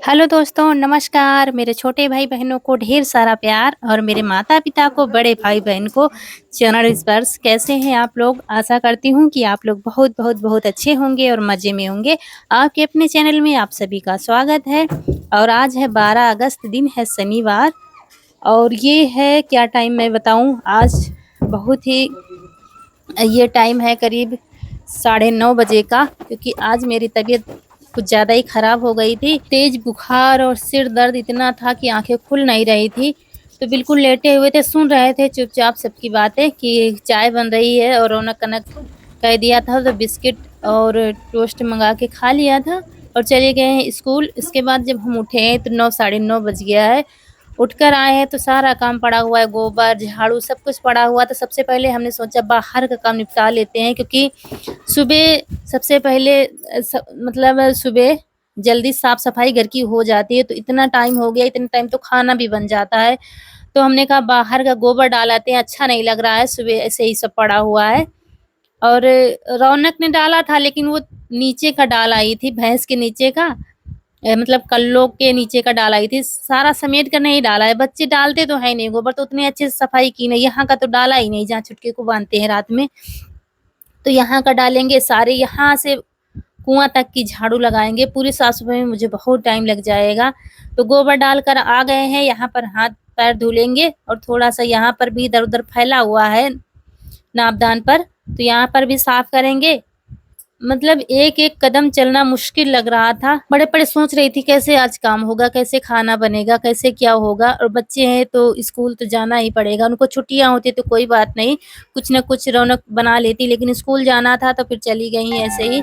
Hello दोस्तों, नमस्कार। मेरे छोटे भाई-बहनों को ढेर सारा प्यार और मेरे माता-पिता को, बड़े भाई-बहन को चरण स्पर्श। कैसे हैं आप लोग? आशा करती हूँ कि आप लोग बहुत, बहुत, बहुत अच्छे होंगे और मज़े में होंगे। आपके अपने चैनल में आप सभी का स्वागत है और आज है 12 अगस्त, दिन है शनिवार और ये है क्या टाइम मैं बताऊँ, आज बहुत ही ये टाइम है करीब साढ़े 9 बजे का, क्योंकि आज मेरी तबीयत कुछ ज़्यादा ही ख़राब हो गई थी। तेज़ बुखार और सिर दर्द इतना था कि आँखें खुल नहीं रही थी। तो बिल्कुल लेटे हुए थे, सुन रहे थे चुपचाप सबकी बातें कि चाय बन रही है और रौनक-कनक कह दिया था तो बिस्किट और टोस्ट मँगा के खा लिया था और चले गए हैं स्कूल। इसके बाद जब हम उठे हैं तो 9 साढ़े 9 बज गया है। उठकर आए हैं तो सारा काम पड़ा हुआ है, गोबर, झाड़ू सब कुछ पड़ा हुआ। तो सबसे पहले हमने सोचा बाहर का काम निपटा लेते हैं, क्योंकि सुबह सबसे पहले मतलब सुबह जल्दी साफ-सफाई घर की हो जाती है, तो इतना टाइम हो गया, इतने टाइम तो खाना भी बन जाता है। तो हमने कहा बाहर का गोबर डाल आते हैं, अच्छा नहीं लग रहा है, सुबह ऐसे ही सब पड़ा हुआ है। और रौनक ने डाला था लेकिन वो नीचे का डाल आई थी, भैंस के नीचे का मतलब कल्लों के नीचे का डाल आई थी, सारा समेट कर नहीं डाला है। बच्चे डालते तो है नहीं गोबर, तो उतने अच्छे से सफाई की नहीं, यहाँ का तो डाला ही नहीं जहाँ छुटके को बाँधते हैं रात में। तो यहाँ का डालेंगे, सारे यहाँ से कुआँ तक की झाड़ू लगाएँगे, पूरी साफ-सफाई में मुझे बहुत टाइम लग जाएगा। तो गोबर डालकर आ गए हैं, यहाँ पर हाथ-पैर धुलेंगे और थोड़ा-सा यहाँ पर भी इधर-उधर फैला हुआ है नापदान पर, तो यहाँ पर भी साफ करेंगे। मतलब एक-एक कदम चलना मुश्किल लग रहा था। बड़े-बड़े सोच रही थी कैसे आज काम होगा, कैसे खाना बनेगा, कैसे क्या होगा, और बच्चे हैं तो स्कूल तो जाना ही पड़ेगा। उनको छुट्टियाँ होती तो कोई बात नहीं, कुछ न कुछ रौनक बना लेती, लेकिन स्कूल जाना था तो फिर चली गई ऐसे ही।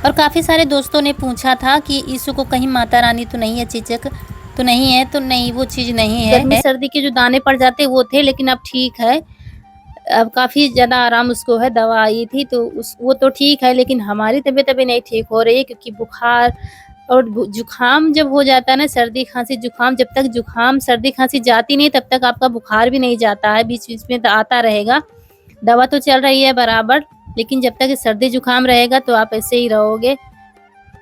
और काफ़ी सारे दोस्तों ने पूछा था कि इशू को कहीं माता रानी तो नहीं है, चेचक तो नहीं है? तो नहीं, वो चीज़ नहीं है। गर्मी-सर्दी के जो दाने पड़ जाते वो थे, लेकिन अब ठीक है। अब काफ़ी ज़्यादा आराम उसको है, दवा आई थी तो उस वो तो ठीक है, लेकिन हमारी तबीयत अभी नहीं ठीक हो रही है, क्योंकि बुखार और जुकाम जब हो जाता है ना, सर्दी, खाँसी, जुकाम, जब तक जुकाम, सर्दी, खाँसी जाती नहीं तब तक आपका बुखार भी नहीं जाता है, बीच-बीच में तो आता रहेगा। दवा तो चल रही है बराबर, लेकिन जब तक ये सर्दी जुकाम रहेगा तो आप ऐसे ही रहोगे।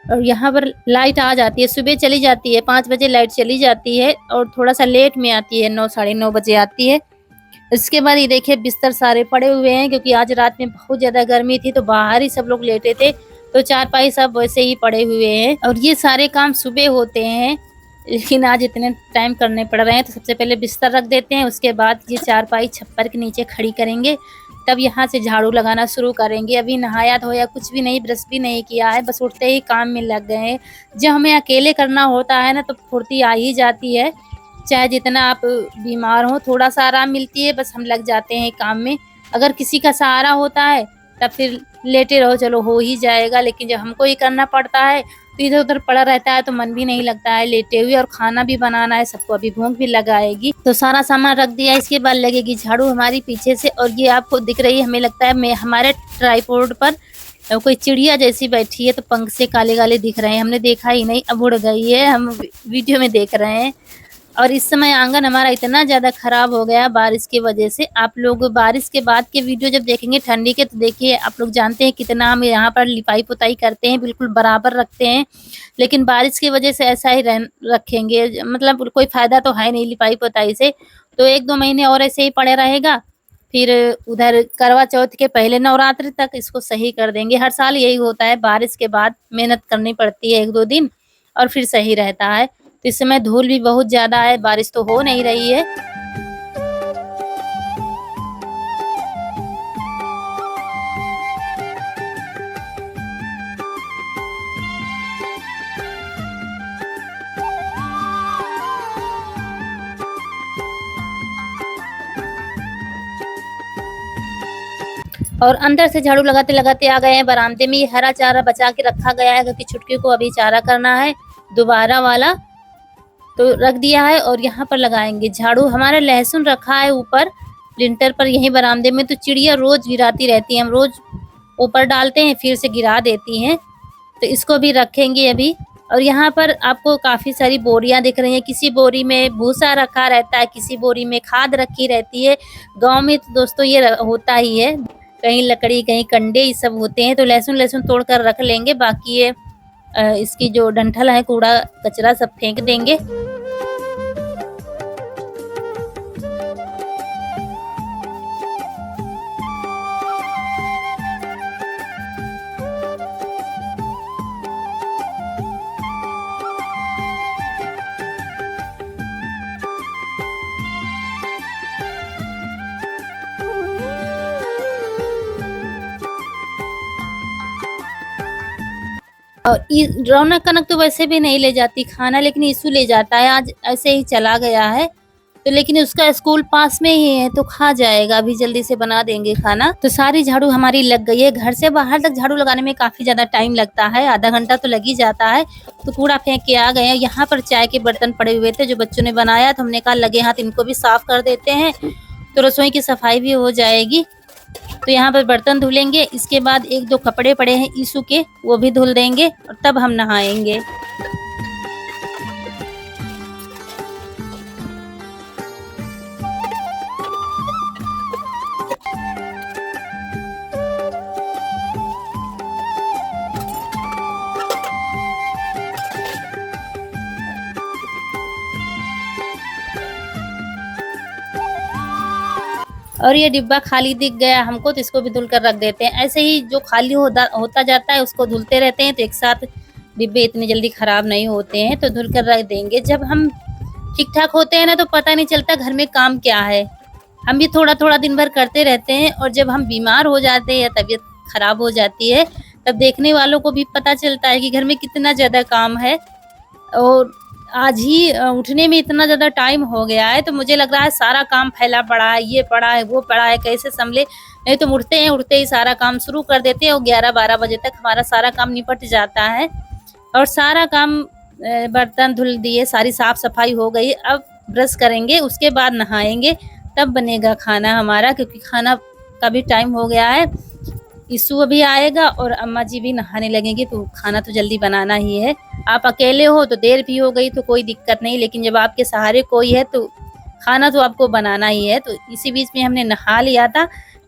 और यहाँ पर लाइट आ जाती है, सुबह चली जाती है, 5 बजे लाइट चली जाती है और थोड़ा-सा लेट में आती है, 9 साढ़े 9 बजे आती है। इसके बाद ये देखिए बिस्तर सारे पड़े हुए हैं, क्योंकि आज रात में बहुत ज़्यादा गर्मी थी तो बाहर ही सब लोग लेटे थे, तो चारपाई सब वैसे ही पड़े हुए हैं और ये सारे काम सुबह होते हैं, लेकिन आज इतने टाइम करने पड़ रहे हैं। तो सबसे पहले बिस्तर रख देते हैं, उसके बाद ये चारपाई छप्पर के नीचे खड़ी करेंगे, तब यहाँ से झाड़ू लगाना शुरू करेंगे। अभी नहाया-धोया कुछ भी नहीं, ब्रश भी नहीं किया है, बस उठते ही काम में लग गए हैं। जब हमें अकेले करना होता है ना, तो फुर्ती आ ही जाती है। चाहे जितना आप बीमार हो, थोड़ा-सा आराम मिलती है, बस हम लग जाते हैं काम में। अगर किसी का सहारा होता है, तब फिर लेटे रहो, चलो हो ही जाएगा, लेकिन जब हमको ही करना पड़ता है, तो इधर-उधर पड़ा रहता है, तो मन भी नहीं लगता है लेटे हुए, और खाना भी बनाना है सबको, अभी भूख भी लग आएगी। तो सारा सामान रख दिया, इसके बाद लगेगी झाड़ू हमारी पीछे से, और ये आपको दिख रही है, हमें लगता है मैं हमारे ट्राइपॉड पर कोई चिड़िया जैसी बैठी है, तो पंख से काले-काले दिख रहे हैं। हमने देखा ही नहीं, अब उड़ गई है, हम वीडियो में देख रहे हैं। और इस समय आंगन हमारा इतना ज़्यादा खराब हो गया बारिश की वजह से। आप लोग बारिश के बाद के वीडियो जब देखेंगे ठंडी के, तो देखिए आप लोग जानते हैं कितना हम यहाँ पर लिपाई-पुताई करते हैं, बिल्कुल बराबर रखते हैं। लेकिन बारिश की वजह से ऐसा ही रखेंगे, मतलब कोई फ़ायदा तो है नहीं लिपाई-पुताई से। तो 1-2 महीने और ऐसे ही पड़े रहेगा, फिर उधर करवा चौथ के पहले नवरात्रि तक इसको सही कर देंगे। हर साल यही होता है, बारिश के बाद मेहनत करनी पड़ती है 1-2 दिन और फिर सही रहता है। तो इस समय धूल भी बहुत ज़्यादा है, बारिश तो हो नहीं रही है। और अंदर से झाड़ू लगाते लगाते आ गए हैं बरामदे में। ये हरा चारा बचा के रखा गया है क्योंकि छुटकी को अभी चारा करना है दोबारा वाला, तो रख दिया है और यहाँ पर लगाएंगे झाड़ू। हमारा लहसुन रखा है ऊपर लिंटर पर यहीं बरामदे में, तो चिड़िया रोज गिराती रहती है, हम रोज ऊपर डालते हैं फिर से गिरा देती हैं, तो इसको भी रखेंगे अभी। और यहाँ पर आपको काफी सारी बोरियां दिख रही हैं, किसी बोरी में भूसा रखा रहता है, किसी बोरी में खाद रखी रहती है। गांव में तो दोस्तों ये होता ही है, कहीं लकड़ी कहीं कंडे ये सब होते हैं। तो लहसुन तोड़ कर रख लेंगे, बाकी ये इसकी जो डंठल है कूड़ा कचरा सब फेंक देंगे। और रौनक कनक तो वैसे भी नहीं ले जाती खाना, लेकिन ईसू ले जाता है, आज ऐसे ही चला गया है। तो लेकिन उसका स्कूल पास में ही है तो खा जाएगा, अभी जल्दी से बना देंगे खाना। तो सारी झाड़ू हमारी लग गई है। घर से बाहर तक झाड़ू लगाने में काफी ज्यादा टाइम लगता है, आधा घंटा तो लग ही जाता है। तो कूड़ा फेंक के आ गए हैं। यहाँ पर चाय के बर्तन पड़े हुए थे जो बच्चों ने बनाया, तो हमने कहा लगे हाथ इनको भी साफ कर देते हैं, तो रसोई की सफाई भी हो जाएगी। तो यहाँ पर बर्तन धुलेंगे, इसके बाद एक दो कपड़े पड़े हैं ईसू के, वो भी धुल देंगे और तब हम नहाएंगे। और ये डिब्बा खाली दिख गया हमको, तो इसको भी धुल कर रख देते हैं। ऐसे ही जो खाली होता जाता है उसको धुलते रहते हैं, तो एक साथ डिब्बे इतनी जल्दी खराब नहीं होते हैं, तो धुल कर रख देंगे। जब हम ठीक ठाक होते हैं ना तो पता नहीं चलता घर में काम क्या है, हम भी थोड़ा थोड़ा दिन भर करते रहते हैं। और जब हम बीमार हो जाते हैं या तबीयत खराब हो जाती है, तब देखने वालों को भी पता चलता है कि घर में कितना ज्यादा काम है। और आज ही उठने में इतना ज्यादा टाइम हो गया है, तो मुझे लग रहा है सारा काम फैला पड़ा है, ये पड़ा है वो पड़ा है, कैसे संभले। नहीं तो उठते ही सारा काम शुरू कर देते हैं और 11-12 बजे तक हमारा सारा काम निपट जाता है। और सारा काम बर्तन धुल दिए, सारी साफ सफाई हो गई। अब ब्रश करेंगे, उसके बाद नहाएंगे, तब बनेगा खाना हमारा, क्योंकि खाना का भी टाइम हो गया है। ईसू अभी आएगा और अम्मा जी भी नहाने लगेंगे, तो खाना तो जल्दी बनाना ही है। आप अकेले हो तो देर भी हो गई तो कोई दिक्कत नहीं, लेकिन जब आपके सहारे कोई है तो खाना तो आपको बनाना ही है। तो इसी बीच में हमने नहा लिया था,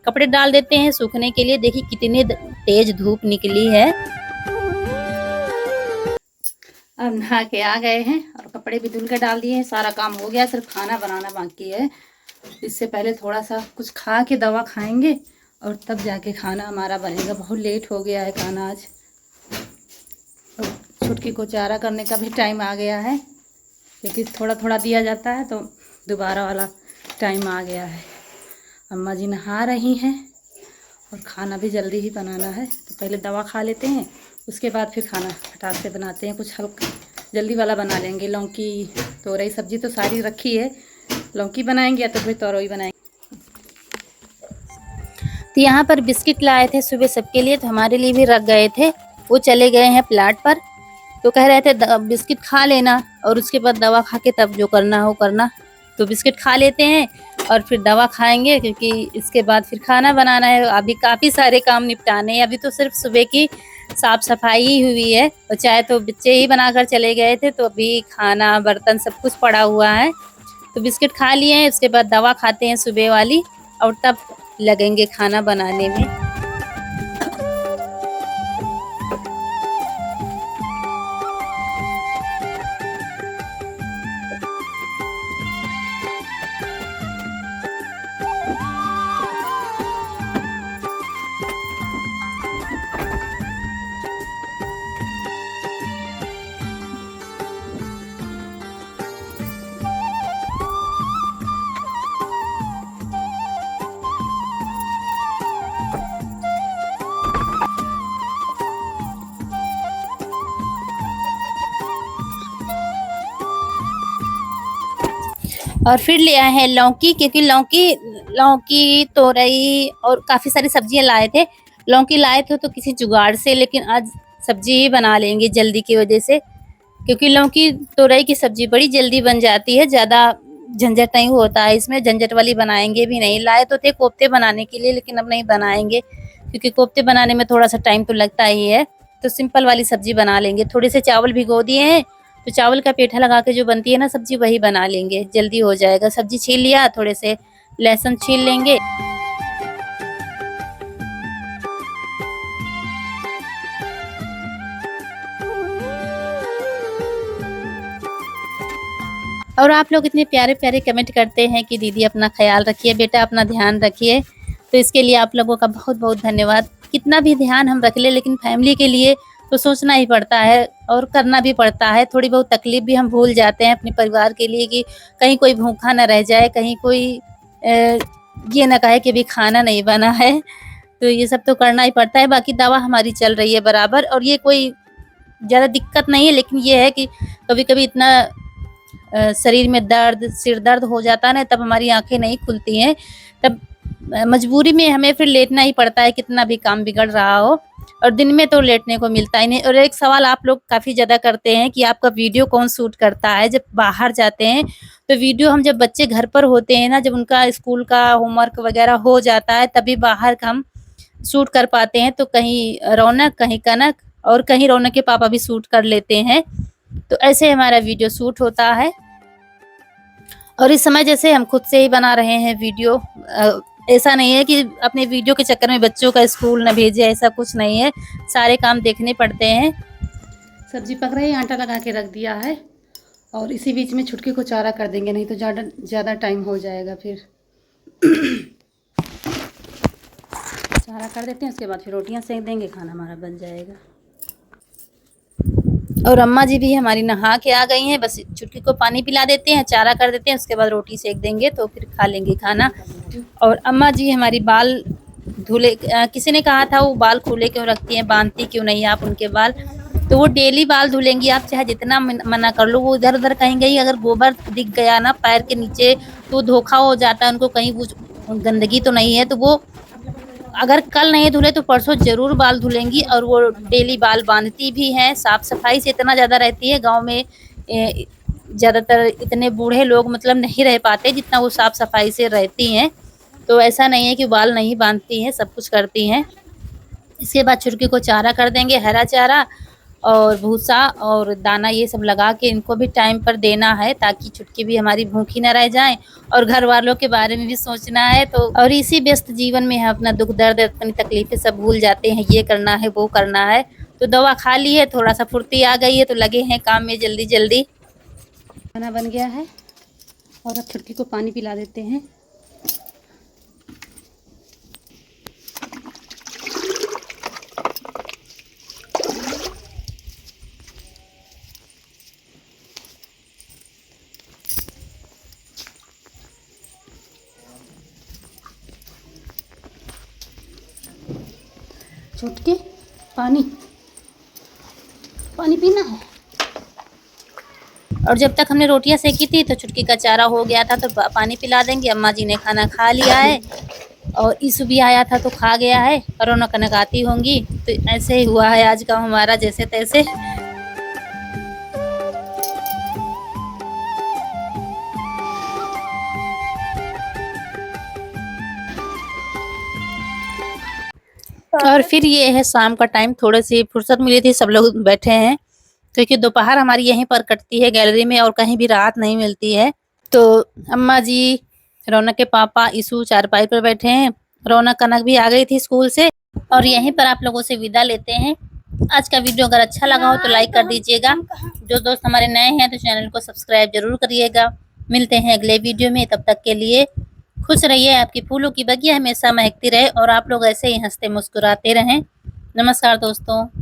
कपड़े डाल देते हैं सूखने के लिए। देखिए कितनी तेज धूप निकली है। अब नहा के आ गए हैं और कपड़े भी धुल के डाल दिए हैं, सारा काम हो गया, सिर्फ खाना बनाना बाकी है। इससे पहले थोड़ा सा कुछ खा के दवा खाएंगे और तब जाके खाना हमारा बनेगा। बहुत लेट हो गया है खाना आज, और छुटकी को चारा करने का भी टाइम आ गया है, लेकिन थोड़ा थोड़ा दिया जाता है तो दोबारा वाला टाइम आ गया है। अम्मा जी नहा रही हैं और खाना भी जल्दी ही बनाना है, तो पहले दवा खा लेते हैं, उसके बाद फिर खाना फटाक से बनाते हैं। कुछ हल्का जल्दी वाला बना लेंगे। लौकी तोरई सब्जी तो सारी रखी है, लौकी बनाएंगे या तो फिर तोरई बनाएंगे। तो यहाँ पर बिस्किट लाए थे सुबह सबके लिए, तो हमारे लिए भी रख गए थे। वो चले गए हैं प्लाट पर, तो कह रहे थे बिस्किट खा लेना और उसके बाद दवा खा के तब जो करना हो करना। तो बिस्किट खा लेते हैं और फिर दवा खाएंगे, क्योंकि इसके बाद फिर खाना बनाना है। अभी काफ़ी सारे काम निपटाने हैं, अभी तो सिर्फ सुबह की साफ सफाई ही हुई है, और चाहे तो बच्चे ही बनाकर चले गए थे, तो अभी खाना बर्तन सब कुछ पड़ा हुआ है। तो बिस्किट खा लिए हैं, उसके बाद दवा खाते हैं सुबह वाली, और तब लगेंगे खाना बनाने में। और फिर ले आए हैं लौकी, क्योंकि लौकी लौकी, तोरई और काफ़ी सारी सब्जियाँ लाए थे। लौकी लाए थे तो किसी जुगाड़ से, लेकिन आज सब्जी ही बना लेंगे जल्दी की वजह से, क्योंकि लौकी तोरई की सब्जी बड़ी जल्दी बन जाती है, ज़्यादा झंझट नहीं होता है इसमें। झंझट वाली बनाएंगे भी नहीं। लाए तो थे कोफ्ते बनाने के लिए, लेकिन अब नहीं बनाएंगे क्योंकि कोफ्ते बनाने में थोड़ा सा टाइम तो लगता ही है। तो सिंपल वाली सब्जी बना लेंगे। थोड़े से चावल भिगो दिए हैं, तो चावल का पेठा लगा के जो बनती है ना सब्जी, वही बना लेंगे, जल्दी हो जाएगा। सब्जी छील लिया, थोड़े से लहसुन छील लेंगे। और आप लोग इतने प्यारे-प्यारे कमेंट करते हैं कि दीदी अपना ख़्याल रखिए, बेटा अपना ध्यान रखिए। तो इसके लिए आप लोगों का बहुत-बहुत धन्यवाद। कितना भी ध्यान हम रख लें, लेकिन फैमिली के लिए तो सोचना ही पड़ता है और करना भी पड़ता है। थोड़ी बहुत तकलीफ़ भी हम भूल जाते हैं अपने परिवार के लिए, कि कहीं कोई भूखा ना रह जाए, कहीं कोई ये ना कहे कि अभी खाना नहीं बना है। तो ये सब तो करना ही पड़ता है। बाकी दवा हमारी चल रही है बराबर, और ये कोई ज़्यादा दिक्कत नहीं है, लेकिन ये है कि कभी-कभी इतना शरीर में दर्द, सिर दर्द हो जाता है ना, तब हमारी आँखें नहीं खुलती हैं। तब मजबूरी में हमें फिर लेटना ही पड़ता है, कितना भी काम बिगड़ रहा हो, और दिन में तो लेटने को मिलता ही नहीं। और एक सवाल आप लोग काफ़ी ज़्यादा करते हैं कि आपका वीडियो कौन शूट करता है जब बाहर जाते हैं? तो वीडियो हम जब बच्चे घर पर होते हैं ना, जब उनका स्कूल का होमवर्क वगैरह हो जाता है, तभी बाहर का हम शूट कर पाते हैं। तो कहीं रौनक, कहीं कनक, और कहीं रौनक के पापा भी शूट कर लेते हैं। तो ऐसे हमारा वीडियो शूट होता है। और इस समय जैसे हम खुद से ही बना रहे हैं वीडियो। ऐसा नहीं है कि अपने वीडियो के चक्कर में बच्चों का स्कूल न भेजे, ऐसा कुछ नहीं है। सारे काम देखने पड़ते हैं। सब्जी पक रही है, आटा लगा के रख दिया है, और इसी बीच में छुटकी को चारा कर देंगे, नहीं तो ज़्यादा टाइम हो जाएगा फिर। चारा कर देते हैं, उसके बाद फिर रोटियां सेक देंगे, खाना हमारा बन जाएगा। और अम्मा जी भी हमारी नहा के आ गई हैं। बस छुटकी को पानी पिला देते हैं, चारा कर देते हैं, उसके बाद रोटी सेक देंगे तो फिर खा लेंगे खाना। और अम्मा जी हमारी बाल धुले, किसी ने कहा था वो बाल खुले क्यों रखती हैं, बांधती क्यों नहीं आप उनके बाल? तो वो डेली बाल धुलेंगी, आप चाहे जितना मना कर लो। वो इधर उधर कहीं गई, अगर गोबर दिख गया ना पैर के नीचे, तो धोखा हो जाता है उनको, कहीं कुछ गंदगी तो नहीं है। तो वो अगर कल नहीं धुले तो परसों ज़रूर बाल धुलेंगी। और वो डेली बाल बांधती भी हैं। साफ़ सफाई से इतना ज़्यादा रहती है। गाँव में ज़्यादातर इतने बूढ़े लोग मतलब नहीं रह पाते जितना वो साफ़ सफाई से रहती हैं। तो ऐसा नहीं है कि बाल नहीं बांधती हैं, सब कुछ करती हैं। इसके बाद छुटकी को चारा कर देंगे, हरा चारा और भूसा और दाना, ये सब लगा के इनको भी टाइम पर देना है, ताकि छुटकी भी हमारी भूखी ना रह जाएं। और घर वालों के बारे में भी सोचना है। तो और इसी व्यस्त जीवन में हम अपना दुख दर्द, अपनी तकलीफें सब भूल जाते हैं, ये करना है वो करना है। तो दवा खा ली है, थोड़ा सा फुर्ती आ गई है, तो लगे हैं काम में जल्दी जल्दी। खाना बन गया है, और अब छुटकी को पानी पिला देते हैं। छुटकी पानी पानी पीना है। और जब तक हमने रोटियां सेकी थी तो छुटकी का चारा हो गया था, तो पानी पिला देंगे। अम्मा जी ने खाना खा लिया है, और ईसु भी आया था तो खा गया है। और रौनक कनक आती होंगी। तो ऐसे ही हुआ है आज का हमारा, जैसे तैसे। और फिर ये है शाम का टाइम, थोड़ी सी फुर्सत मिली थी, सब लोग बैठे हैं, क्योंकि दोपहर हमारी यहीं पर कटती है गैलरी में, और कहीं भी रात नहीं मिलती है। तो अम्मा जी, रौनक के पापा, ईसु चारपाई पर बैठे हैं। रौनक कनक भी आ गई थी स्कूल से। और यहीं पर आप लोगों से विदा लेते हैं। आज का वीडियो अगर अच्छा लगा हो तो लाइक कर दीजिएगा। जो दोस्त हमारे नए हैं तो चैनल को सब्सक्राइब जरूर करिएगा। मिलते हैं अगले वीडियो में, तब तक के लिए खुश रहिए। आपकी फूलों की बगिया हमेशा महकती रहे, और आप लोग ऐसे ही हंसते मुस्कुराते रहें। नमस्कार दोस्तों।